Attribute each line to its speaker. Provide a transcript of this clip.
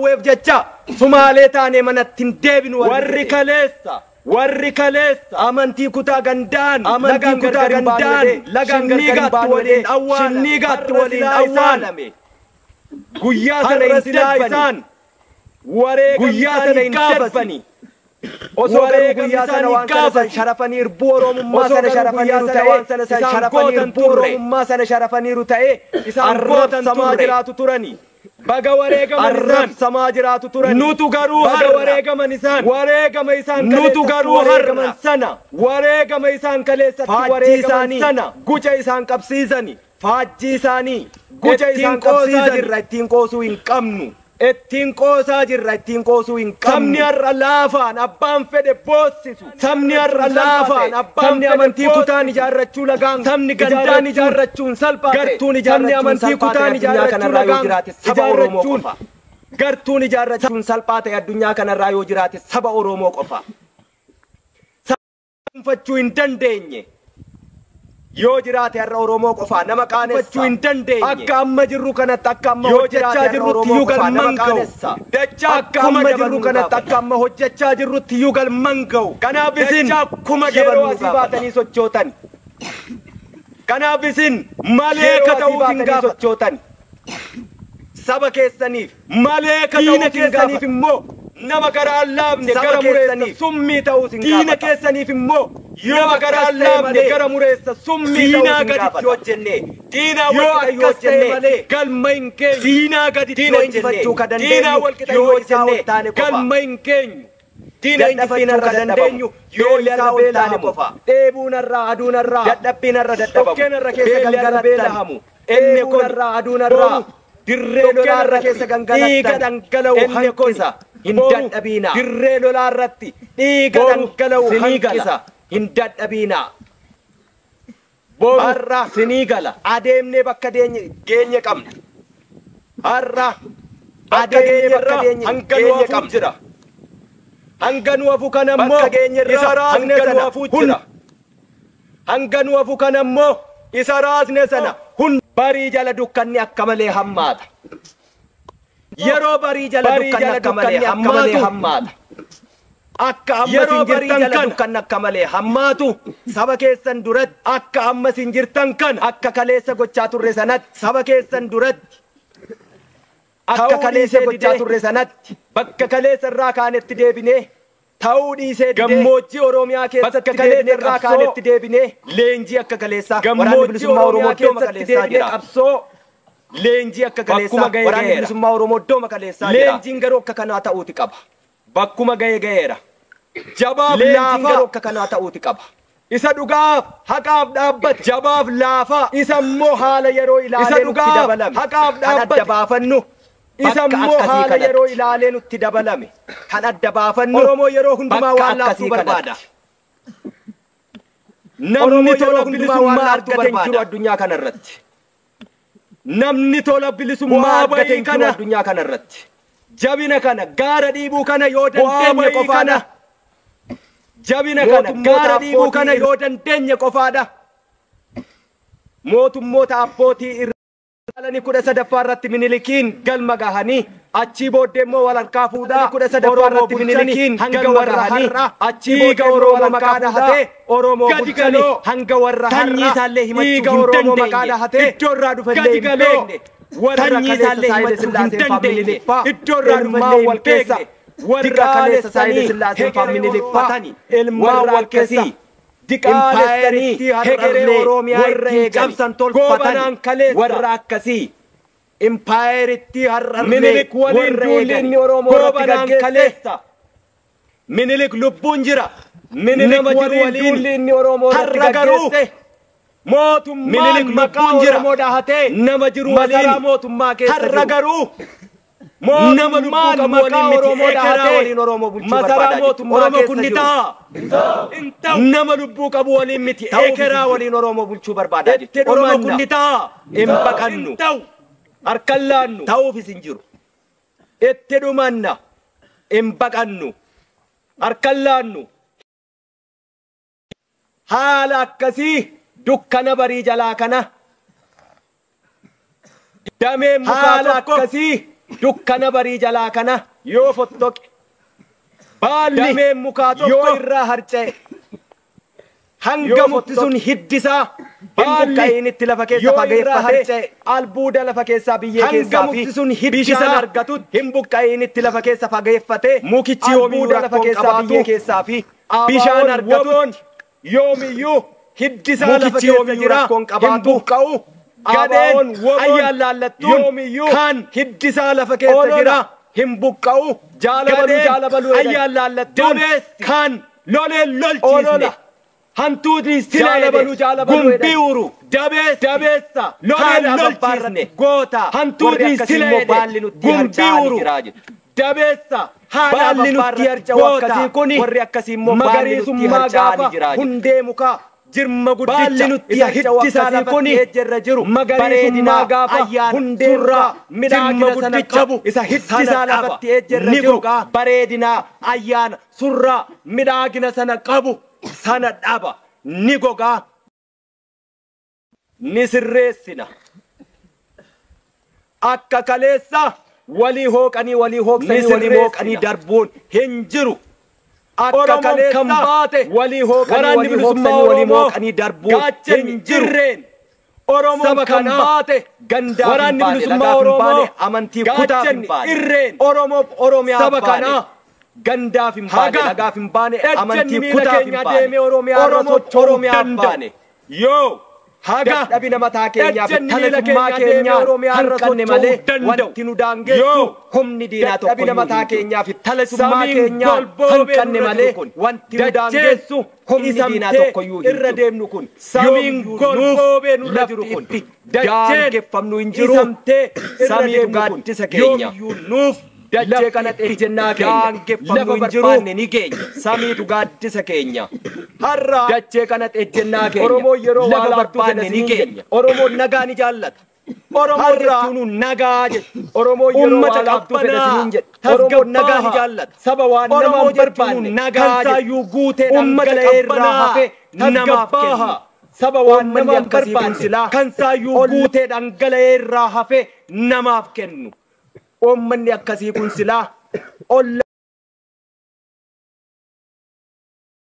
Speaker 1: Weef jecha Sumaalee taanee manatti hin deebinu warri kaleessa amantii kutaa gandaan lagaan gargar waliin awwaalame guyyaa sana hin darbani guyyaa sana hin darbani osoo guyyaa sana waan sana sharafanii irbuu oromummaa sana sharafaniiru ta'e waan sana sharafanii irbuu oromummaa sana sharafaniiru ta'e isaan arrabsamaa jiraatu turani baga wareegaman samaa jiraatu turani nutu garuu baga wareegama isaan nutu garuu wareegaman sana wareegama isaan kaleessatti wareegaman sana guca isaan qabsiisani faajjii isaanii guca isaan qabsiisani ittiin qoosuu hin qabnu ittiin qoosaa jirra ittiin qoosuu hin qabnu sabni har'a laafaan abbaan fedhe boossisu sabni har'a laafaan abbaan amantii kutaan ijaarrachuu lagaan sabni gandaan ijaarrachuun salphaa gartuun ijaarrachuun amantii kutaan ijaarrachuu lagaan ijaarrachuun gartuun ijaarrachuun salphaa ta'e addunyaa kanarraa yoo jiraate saba Oromoo qofa dhuunfachuu hin dandeenye yoo jiraate har'a Oromoo qofa nama qaanessachuu hin dandeenye akka amma jirru kanatti akka amma hojjechaa jirrutti iyyuu galman ga'u dachaa akka amma jirru kanatti akka amma hojjechaa jirrutti iyyuu galman ga'u kanaaf isin akkuma yeroo asii baatanii sochootan kanaaf isin malee ka ta'uuf hin sochootan saba keessaniif malee ka ta'uuf keessaniif immoo nama garaa laafne gara mureessa summii ta'uus hin gaafata diina keessaniif immoo yoo garaa laafne gara mureessa summii ta'uus hin gaafata hojjenne diinaa walqixa yoo hojjenne galma hin keenyu diinaa gaditti yoo hojjenne diinaa walqixa yoo hojjenne galma hin keenyu diina injifachuu ka dandeenyu yoo isaa ol taane qofa dheebuunarraa aduunarraa dadhabbiinarra dadhabamu tokkeenarra keessa galgala beelahamu dheebuunarraa aduunarraa dirree lolaarra keessa gangalatan dhangala'u hanqisa hin dadhabina dirree lolaarratti dhiiga dhangala'u hanqisa hin dadhabina har'a sinii gala adeemnee bakka geenye qabna har'a adeemnee bakka geenye qabna jira hanga nu hafu kan ammoo isa raasne sana hunda hanga nu hafu kan ammoo isa raasne sana hunda barii jala dukkanni akka malee hammaata yeroo barii jala dukkanni akka malee hammaata akka amma sin jirtan kan dukkanni akka malee hammaatu saba keessan duratti akka amma sin jirtan kan akka kaleessa gochaa turre sanatti saba keessan duratti akka kaleessa gochaa turre sanatti bakka kaleessa irraa kaanetti deebinee ta'uu dhiisee gammoojjii Oromiyaa keessatti kaleessa irraa kaanetti deebinee leenjii akka kaleessaa waraanni bilisummaa Oromoo keessatti deebinee qabsoo leenjii akka kaleessaa waraanni bilisummaa Oromoo dooma kaleessaa leenjiin garuu akka kanaa ta'uuti qaba bakkuma ga'eera jabaaf leenjiin garuu akka kanaa ta'uuti qaba isa dhugaaf haqaaf dhaabbate jabaaf laafaa isa immoo haala yeroo ilaalee nutti dabalame haqaaf dhaabbate baafannu isa immoo haala yeroo ilaalee nutti dabalame kan adda baafannu Oromoo yeroo hundumaa waan laaftuu barbaada namni tola bilisummaa argate hin jiru addunyaa kanarratti namni tola bilisummaa argate hin jiru addunyaa kanarratti jabina kana gaara dhiibuu kana yoo dandeenye qofaadha jabina kana gaara dhiibuu kana yoo dandeenye qofaadha mootummoota abbootii irraa kudha sadaffaa irratti minilikiin galma gahanii achii booddee immoo walharkaa fuudhaa kudha sadaffaa irratti minilikiin hanga warra har'a achii booddee Oromoo maqaa dhahatee Oromoo bulchanii hanga warra har'a isaallee himachuu hin dandeenye maqaa dhahatee iddoo irraa dhufallee hin beekne warra isaallee himachuu hin dandeenye iddoo irraa dhufallee wal keessa warra kaleessa Saayidee Sillaaseen faamilii ilmaan wal keessii diqaalessanii hegeree Oromiyaa warra cabsan tolfatanii warra akkasii impaayeritti har'arree minilik waliin duulli Oromoo irratti gaggeessa minilik lubbuun jira minilik waliin duulli Oromoo irratti gaggeesse mootummaan maqaa Oromoo dhahatee nama jiru waliin mootummaa keessa har'a garuu nama lubbuu qabu waliin Oromoo dhahatee waliin Oromoo bulchuu barbaada mootummaa keessa nama lubbuu qabu waliin miti ekeraa waliin Oromoo bulchuu barbaada Oromoo kun ni ta'a hin baqannu harkaan laannu ta'uufis hin jiru itti dhumanna hin baqannu harkaan laannu haala akkasii dukkana barii jalaa kana dameen mukaa akkasii dukkana barii jalaa kana yoo fottoqe dameen mukaa tokko yoo irraa harca'e hanga mukti sun hiddisaa himbuqqa'initti lafa keessa fageeffatee albuuda lafa keessaa biyyee keessaa fi bishaan argatutti himbuqqa'initti lafa keessa fageeffatee mukichi albuuda lafa keessaa biyyee keessaa fi bishaan argatutti yoomiyyuu hiddisaa lafa keessa jira himbuqqa'u gadeen ayyaalaallattuun yoomiyyuu kan hiddisaa lafa keessa jira himbuqqa'u jaalabaluu ayyaalaallattuun kan loleen lolchiisne hantuuti silee gumbiuru dabeessa loleen lolchiisne goota hantuuti silee gumbiuru dabeessa baalli nutti harca'u akkasii kuni warri akkasii immoo magariisummaa gaafa hundee mukaa jirma guddicha isa hiddisaa lafa ejjerra jiru magariisummaa gaafa hundeerraa jirma guddicha isa hiddisaa lafatti ejjerra jiru bareedinaa ayyaana surraa midhaagina sana qabu sana dhaba ni gogaa ni sirreessina akka kaleessa walii hooqanii walii hooqsanii walii hooqanii darbuun hin jiru akka kaleessa baate walii hooqanii walii hooqsanii walii hooqanii darbuun hin jirreen Oromoon kan baate gandaa hin baane lagaa hin baane amantii kutaa hin baane Oromoof Oromiyaa baane gandaa hin baane lagaa hin baane amantii kutaa hin baane Oromoof Oromiyaa baane yoo haga dadhabina mataa keenyaaf talasummaa keenyaa hanqanne malee wanti nu daangessu humni diinaa tokko dadhabina mataa keenyaaf talasummaa keenyaa hanqanne malee wanti nu daangessu humni diinaa tokko irra deemnu kun samiin golboobee nurra jiru kun daangeffamnu hin jiru samiitu gaaddisa keenya nuuf dachee kana ejjennaa keenya lafa barbaanne ni geenya samiitu gaaddisa keenya har'a dachee kana ejjennaa keenya Oromoo yeroo lafa barbaanne ni geenya Oromoo nagaa ni jaallata Oromoo jechuun nagaa jedhu Oromoo yeroo walaabtuu fedhasiniin jedhu Oromoo nagaa ni jaallata saba waan nama barbaanne nagaa jedhu guutee dhangala'ee irraa hafe namaaf kennu saba waan nama barbaanne kan saayyuu guutee dhangala'ee irraa hafe namaaf kennu Ommanni akkasii kun silaa